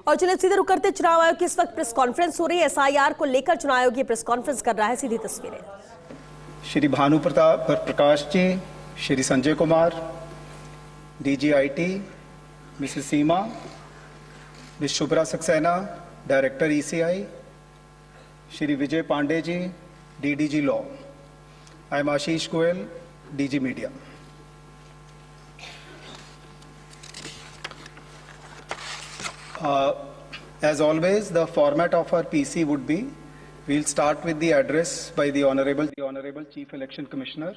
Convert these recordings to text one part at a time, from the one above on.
और चलिए सीधे रुक करते चुनाव आयोग की इस वक्त प्रेस कॉन्फ्रेंस हो रही है। एसआईआर को लेकर चुनाव आयोग ये प्रेस कॉन्फ्रेंस कर रहा है। सीधी तस्वीरें। Shri Bhanu Prakash ji, Shri Sanjay Kumar, DGIT, Mrs Seema, Miss Shubhra Saxena, director ECI, Shri Vijay Pande ji, DDG law. I am Ashish Goyal, DG media. As always, the format of our PC would be, we'll start with the address by the Honorable Chief Election Commissioner,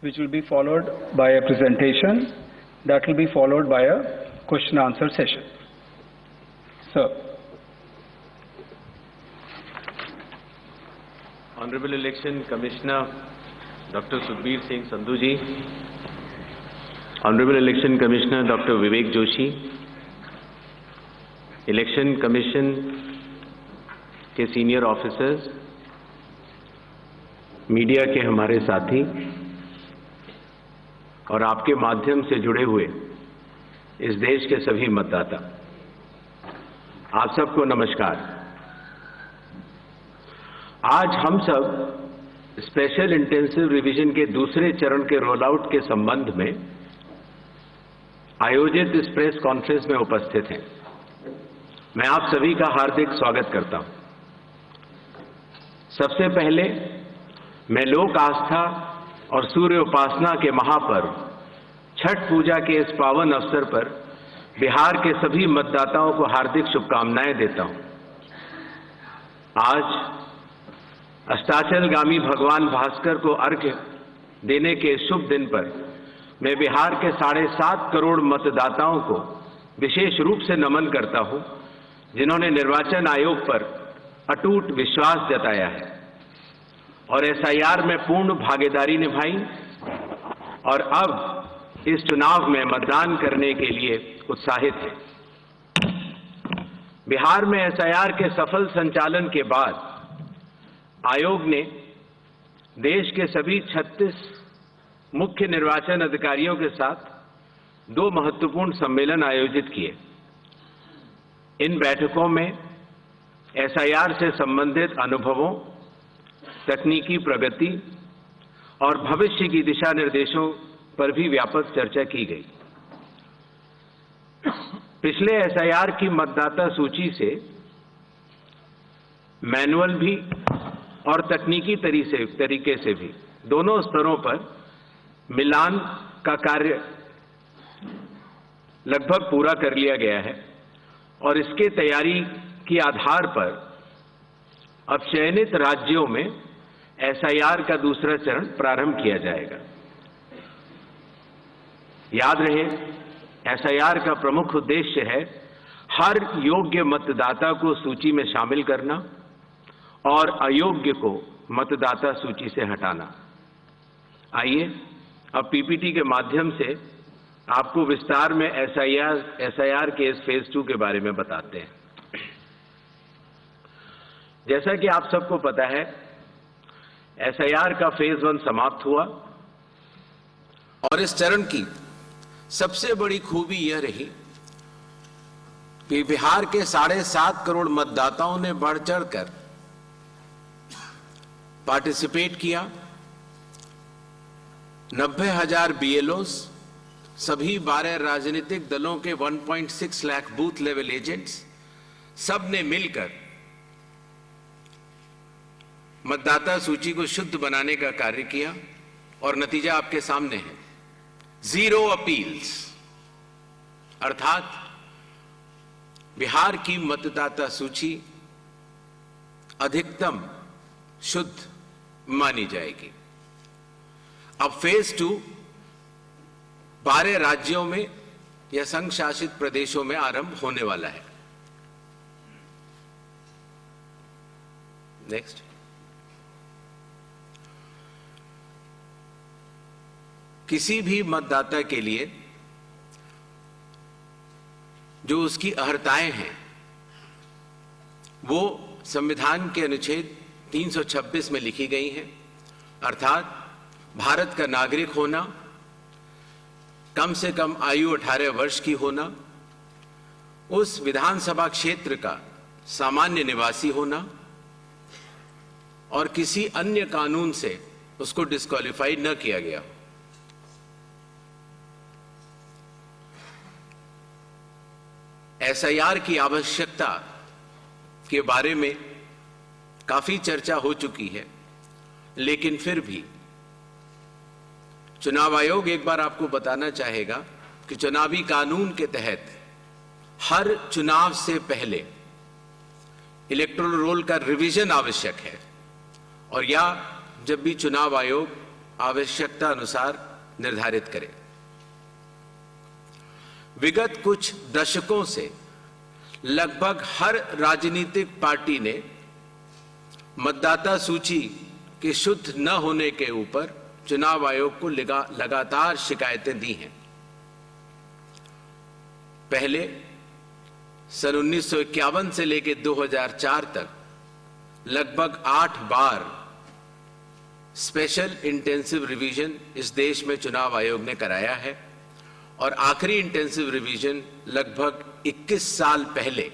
which will be followed by a presentation, that will be followed by a question answer session. Sir. Honorable Election Commissioner Dr. Sukhbir Singh Sandhu ji, Honorable Election Commissioner Dr. Vivek Joshi, election commission के senior officers, media के हमारे साथी और आपके माध्यम से जुड़े हुए इस देश के सभी मतदाता, आप सबको नमस्कार। आज हम सब स्पेशल इंटेंसिव रिवीजन के दूसरे चरण के रोल आउट के संबंध में आयोजित इस प्रेस कॉन्फ्रेंस में उपस्थित हैं। मैं आप सभी का हार्दिक स्वागत करता हूं। सबसे पहले मैं लोक आस्था और सूर्य उपासना के महापर्व छठ पूजा के इस पावन अवसर पर बिहार के सभी मतदाताओं को हार्दिक शुभकामनाएं देता हूं। आज अस्ताचलगामी भगवान भास्कर को अर्घ्य देने के शुभ दिन पर मैं बिहार के 7.5 करोड़ मतदाताओं को विशेष रूप से नमन करता हूं, जिन्होंने निर्वाचन आयोग पर अटूट विश्वास जताया है और एसआईआर में पूर्ण भागीदारी निभाई और अब इस चुनाव में मतदान करने के लिए उत्साहित है। बिहार में एसआईआर के सफल संचालन के बाद आयोग ने देश के सभी 36 मुख्य निर्वाचन अधिकारियों के साथ 2 महत्वपूर्ण सम्मेलन आयोजित किए। इन बैठकों में एसआईआर से संबंधित अनुभवों, तकनीकी प्रगति और भविष्य की दिशा निर्देशों पर भी व्यापक चर्चा की गई। पिछले एसआईआर की मतदाता सूची से मैनुअल भी और तकनीकी तरीके से भी दोनों स्तरों पर मिलान का कार्य लगभग पूरा कर लिया गया है और इसके तैयारी के आधार पर अब चयनित राज्यों में एसआईआर का दूसरा चरण प्रारंभ किया जाएगा। याद रहे, एसआईआर का प्रमुख उद्देश्य है हर योग्य मतदाता को सूची में शामिल करना और अयोग्य को मतदाता सूची से हटाना। आइए अब पीपीटी के माध्यम से आपको विस्तार में एसआईआर के इस फेज 2 के बारे में बताते हैं। जैसा कि आप सबको पता है, एसआईआर का फेज 1 समाप्त हुआ और इस चरण की सबसे बड़ी खूबी यह रही कि बिहार के 7.5 करोड़ मतदाताओं ने बढ़ चढ़कर पार्टिसिपेट किया। 90,000 BLOs, सभी 12 राजनीतिक दलों के 1.6 लाख बूथ लेवल एजेंट्स, सब ने मिलकर मतदाता सूची को शुद्ध बनाने का कार्य किया और नतीजा आपके सामने है। 0 अपील्स, अर्थात बिहार की मतदाता सूची अधिकतम शुद्ध मानी जाएगी। अब फेज 2 12 राज्यों में या संघ शासित प्रदेशों में आरंभ होने वाला है। नेक्स्ट। किसी भी मतदाता के लिए जो उसकी अर्हताएं हैं वो संविधान के अनुच्छेद 326 में लिखी गई हैं, अर्थात भारत का नागरिक होना, कम से कम आयु 18 वर्ष की होना, उस विधानसभा क्षेत्र का सामान्य निवासी होना और किसी अन्य कानून से उसको डिस्क्वालीफाई न किया गया हो। एसआईआर की आवश्यकता के बारे में काफी चर्चा हो चुकी है, लेकिन फिर भी चुनाव आयोग एक बार आपको बताना चाहेगा कि चुनावी कानून के तहत हर चुनाव से पहले इलेक्टोरल रोल का रिवीजन आवश्यक है, और या जब भी चुनाव आयोग आवश्यकता अनुसार निर्धारित करे। विगत कुछ दशकों से लगभग हर राजनीतिक पार्टी ने मतदाता सूची के शुद्ध न होने के ऊपर चुनाव आयोग को लगातार शिकायतें दी हैं। पहले सन 1951 से लेकर 2004 तक लगभग 8 बार स्पेशल इंटेंसिव रिवीजन इस देश में चुनाव आयोग ने कराया है, और आखिरी इंटेंसिव रिवीजन लगभग 21 साल पहले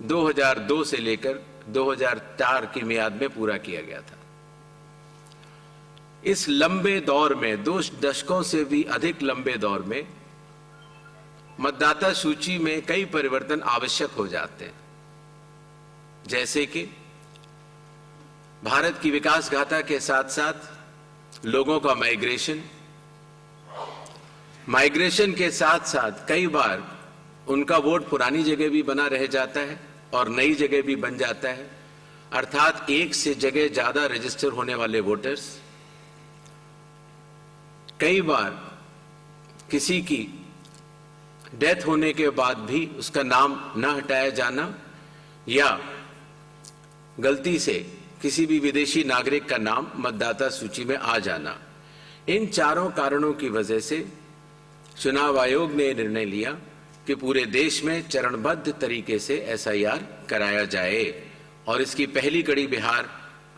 2002 से लेकर 2004 की मियाद में पूरा किया गया था। इस लंबे दौर में, 2 दशकों से भी अधिक लंबे दौर में, मतदाता सूची में कई परिवर्तन आवश्यक हो जाते हैं, जैसे कि भारत की विकास गाथा के साथ साथ लोगों का माइग्रेशन के साथ साथ कई बार उनका वोट पुरानी जगह भी बना रह जाता है और नई जगह भी बन जाता है, अर्थात एक से जगह ज्यादा रजिस्टर होने वाले वोटर्स। कई बार किसी की डेथ होने के बाद भी उसका नाम न हटाया जाना, या गलती से किसी भी विदेशी नागरिक का नाम मतदाता सूची में आ जाना। इन चारों कारणों की वजह से चुनाव आयोग ने निर्णय लिया कि पूरे देश में चरणबद्ध तरीके से एसआईआर कराया जाए, और इसकी पहली कड़ी बिहार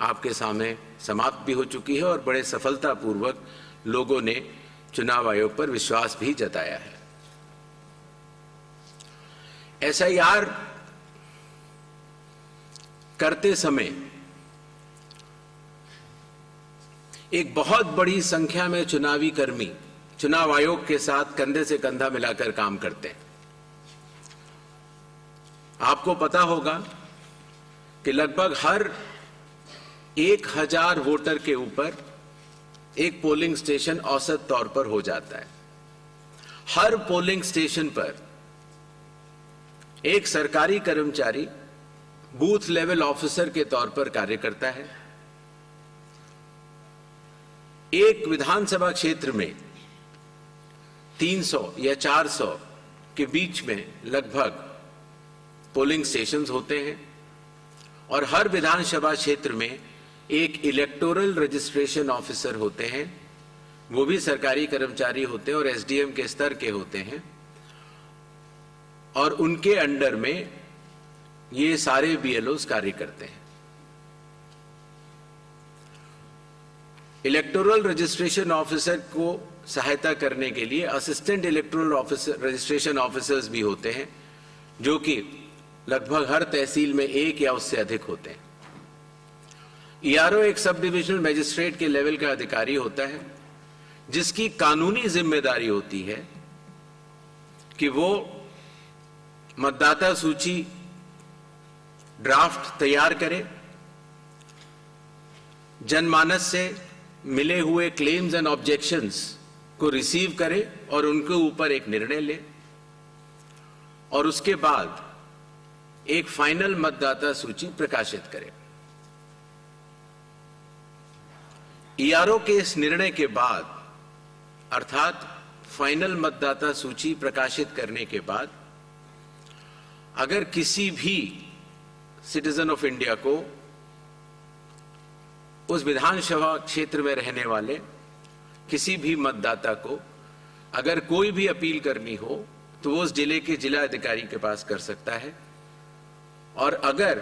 आपके सामने समाप्त भी हो चुकी है, और बड़े सफलतापूर्वक लोगों ने चुनाव आयोग पर विश्वास भी जताया है। एसआईआर करते समय एक बहुत बड़ी संख्या में चुनावी कर्मी चुनाव आयोग के साथ कंधे से कंधा मिलाकर काम करते हैं। आपको पता होगा कि लगभग हर 1000 वोटर के ऊपर एक पोलिंग स्टेशन औसत तौर पर हो जाता है। हर पोलिंग स्टेशन पर एक सरकारी कर्मचारी बूथ लेवल ऑफिसर के तौर पर कार्य करता है। एक विधानसभा क्षेत्र में 300 या 400 के बीच में लगभग पोलिंग स्टेशंस होते हैं, और हर विधानसभा क्षेत्र में एक इलेक्टोरल रजिस्ट्रेशन ऑफिसर होते हैं। वो भी सरकारी कर्मचारी होते हैं और एसडीएम के स्तर के होते हैं, और उनके अंडर में ये सारे बीएलओस कार्य करते हैं। इलेक्टोरल रजिस्ट्रेशन ऑफिसर को सहायता करने के लिए assistant electoral officer registration officers भी होते हैं, जो कि लगभग हर तहसील में एक या उससे अधिक होते हैं। ईआरओ एक सब डिविजनल मजिस्ट्रेट के लेवल का अधिकारी होता है, जिसकी कानूनी जिम्मेदारी होती है कि वो मतदाता सूची ड्राफ्ट तैयार करे, जनमानस से मिले हुए क्लेम्स एंड ऑब्जेक्शंस को रिसीव करे और उनके ऊपर एक निर्णय ले, और उसके बाद एक फाइनल मतदाता सूची प्रकाशित करे। ईआरओ के इस निर्णय के बाद, अर्थात फाइनल मतदाता सूची प्रकाशित करने के बाद, अगर किसी भी सिटीजन ऑफ इंडिया को, उस विधानसभा क्षेत्र में रहने वाले किसी भी मतदाता को अगर कोई भी अपील करनी हो तो वो उस जिले के जिला अधिकारी के पास कर सकता है, और अगर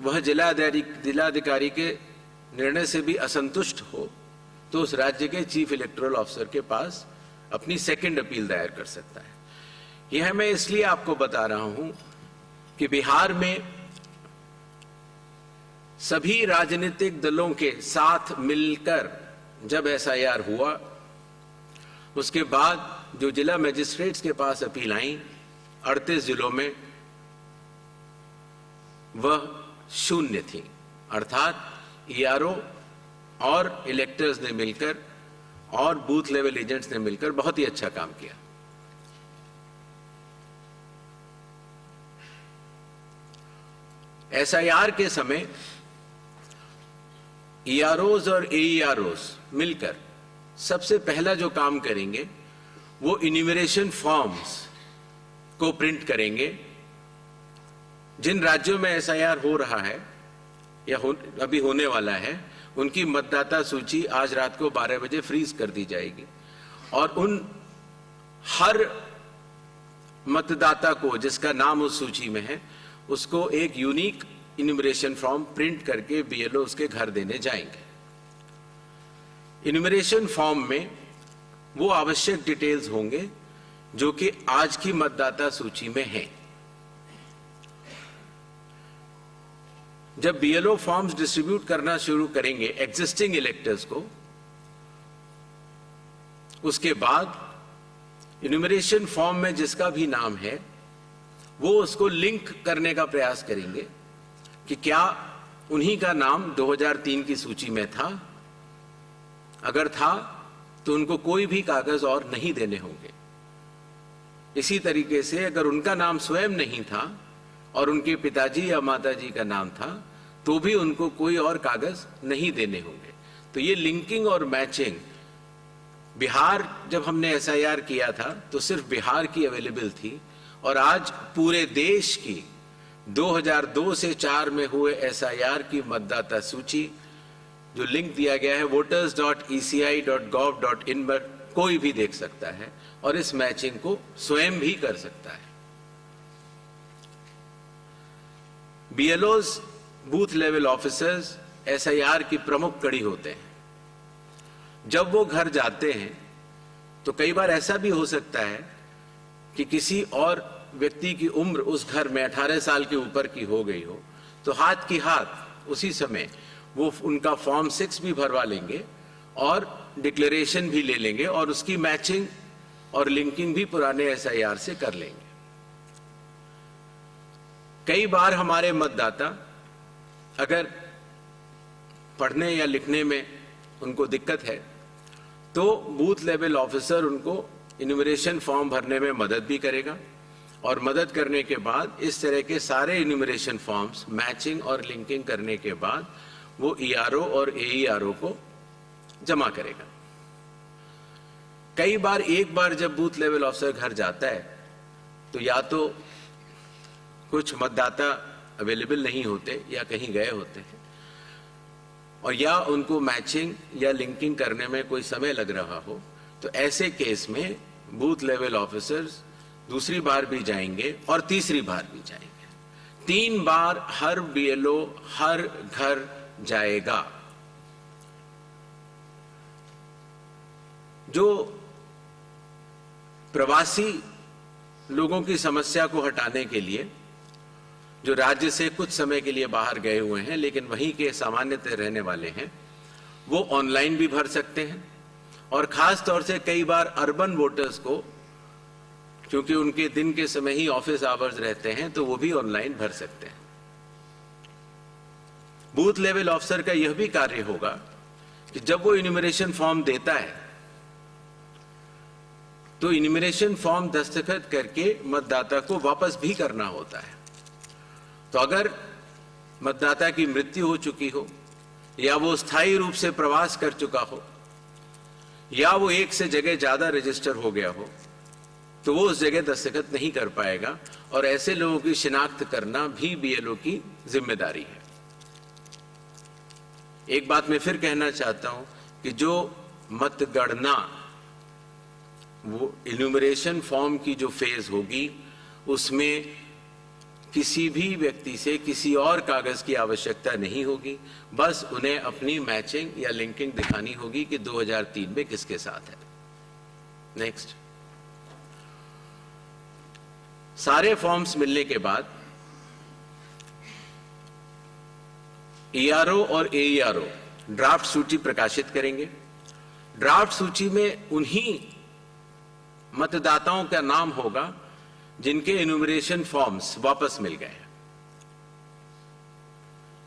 वह जिलाधिकारी के निर्णय से भी असंतुष्ट हो तो उस राज्य के चीफ इलेक्टोरल ऑफिसर के पास अपनी सेकंड अपील दायर कर सकता है। यह मैं इसलिए आपको बता रहा हूं कि बिहार में सभी राजनीतिक दलों के साथ मिलकर जब एसआईआर हुआ, उसके बाद जो जिला मजिस्ट्रेट्स के पास अपील आई 38 जिलों में, वह शून्य थी। अर्थात ईआरओ और इलेक्टर्स ने मिलकर और बूथ लेवल एजेंट्स ने मिलकर बहुत ही अच्छा काम किया। एसआईआर के समय ईआरओज और एईआरओज मिलकर सबसे पहला जो काम करेंगे वो इन्यूमरेशन फॉर्म्स को प्रिंट करेंगे। जिन राज्यों में एसआईआर हो रहा है या अभी होने वाला है, उनकी मतदाता सूची आज रात को 12 बजे फ्रीज कर दी जाएगी और उन हर मतदाता को जिसका नाम उस सूची में है, उसको एक यूनिक इन्यूमरेशन फॉर्म प्रिंट करके बीएलओ उसके घर देने जाएंगे। इन्यूमरेशन फॉर्म में वो आवश्यक डिटेल्स होंगे जो कि आज की मतदाता सूची में हैं। जब बीएलओ फॉर्म्स डिस्ट्रीब्यूट करना शुरू करेंगे एग्जिस्टिंग इलेक्टर्स को, उसके बाद इन्यूमरेशन फॉर्म में जिसका भी नाम है वो उसको लिंक करने का प्रयास करेंगे कि क्या उन्हीं का नाम 2003 की सूची में था। अगर था तो उनको कोई भी कागज और नहीं देने होंगे। इसी तरीके से अगर उनका नाम स्वयं नहीं था और उनके पिताजी या माताजी का नाम था तो भी उनको कोई और कागज नहीं देने होंगे। तो ये लिंकिंग और मैचिंग, बिहार जब हमने एसआईआर किया था तो सिर्फ बिहार की अवेलेबल थी और आज पूरे देश की 2002 से 4 में हुए एसआईआर की मतदाता सूची जो लिंक दिया गया है voters.eci.gov.in पर कोई भी देख सकता है और इस मैचिंग को स्वयं भी कर सकता है। बीएलओज, बूथ लेवल ऑफिसर्स एसआईआर की प्रमुख कड़ी होते हैं। जब वो घर जाते हैं तो कई बार ऐसा भी हो सकता है कि किसी और व्यक्ति की उम्र उस घर में 18 साल के ऊपर की हो गई हो, तो हाथ की हाथ उसी समय वो उनका फॉर्म 6 भी भरवा लेंगे और डिक्लेरेशन भी ले लेंगे और उसकी मैचिंग और लिंकिंग भी पुराने एसआईआर से कर लेंगे। कई बार हमारे मतदाता अगर पढ़ने या लिखने में उनको दिक्कत है तो बूथ लेवल ऑफिसर उनको इन्यूमरेशन फॉर्म भरने में मदद भी करेगा और मदद करने के बाद इस तरह के सारे इन्यूमरेशन फॉर्म्स मैचिंग और लिंकिंग करने के बाद वो ईआरओ और एईआरओ को जमा करेगा। कई बार एक बार जब बूथ लेवल ऑफिसर घर जाता है तो या तो कुछ मतदाता अवेलेबल नहीं होते या कहीं गए होते हैं और या उनको मैचिंग या लिंकिंग करने में कोई समय लग रहा हो, तो ऐसे केस में बूथ लेवल ऑफिसर्स दूसरी बार भी जाएंगे और तीसरी बार भी जाएंगे। 3 बार हर बीएलओ हर घर जाएगा। जो प्रवासी लोगों की समस्या को हटाने के लिए जो राज्य से कुछ समय के लिए बाहर गए हुए हैं लेकिन वहीं के सामान्यतः रहने वाले हैं, वो ऑनलाइन भी भर सकते हैं और खास तौर से कई बार अर्बन वोटर्स को, क्योंकि उनके दिन के समय ही ऑफिस आवर्स रहते हैं, तो वो भी ऑनलाइन भर सकते हैं। बूथ लेवल ऑफिसर का यह भी कार्य होगा कि जब वो इन्यूमरेशन फॉर्म देता है तो इन्यूमरेशन फॉर्म दस्तखत करके मतदाता को वापस भी करना होता है। तो अगर मतदाता की मृत्यु हो चुकी हो या वो स्थायी रूप से प्रवास कर चुका हो या वो एक से जगह ज्यादा रजिस्टर हो गया हो तो वो उस जगह दस्तखत नहीं कर पाएगा और ऐसे लोगों की शिनाख्त करना भी बीएलओ की जिम्मेदारी है। एक बात मैं फिर कहना चाहता हूं कि जो मतगणना, वो इन्यूमरेशन फॉर्म की जो फेज होगी उसमें किसी भी व्यक्ति से किसी और कागज की आवश्यकता नहीं होगी, बस उन्हें अपनी मैचिंग या लिंकिंग दिखानी होगी कि 2003 में किसके साथ है। नेक्स्ट। सारे फॉर्म्स मिलने के बाद ईआरओ और एईआरओ ड्राफ्ट सूची प्रकाशित करेंगे। ड्राफ्ट सूची में उन्हीं मतदाताओं का नाम होगा जिनके इन्यूमरेशन फॉर्म्स वापस मिल गए।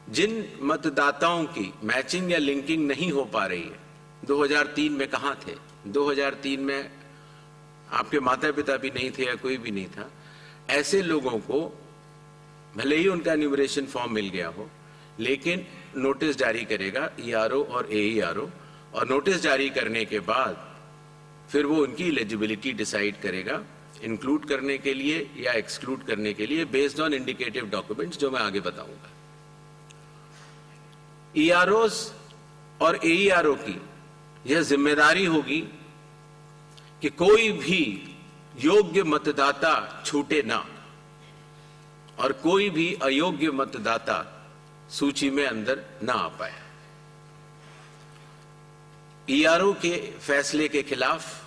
जिन मतदाताओं की मैचिंग या लिंकिंग नहीं हो पा रही है, 2003 में कहां थे? 2003 में आपके माता पिता भी नहीं थे या कोई भी नहीं था। ऐसे लोगों को भले ही उनका इन्यूमरेशन फॉर्म मिल गया हो, लेकिन नोटिस जारी करेगा ईआरओ और एईआरओ, और नोटिस जारी करने के बाद फिर वो उनकी एलिजिबिलिटी डिसाइड करेगा इंक्लूड करने के लिए या एक्सक्लूड करने के लिए बेस्ड ऑन इंडिकेटिव डॉक्यूमेंट्स, जो मैं आगे बताऊंगा। ईआरओ और एईआरओ की यह जिम्मेदारी होगी कि कोई भी योग्य मतदाता छूटे ना और कोई भी अयोग्य मतदाता सूची में अंदर ना आ पाए। ईआरओ के फैसले के खिलाफ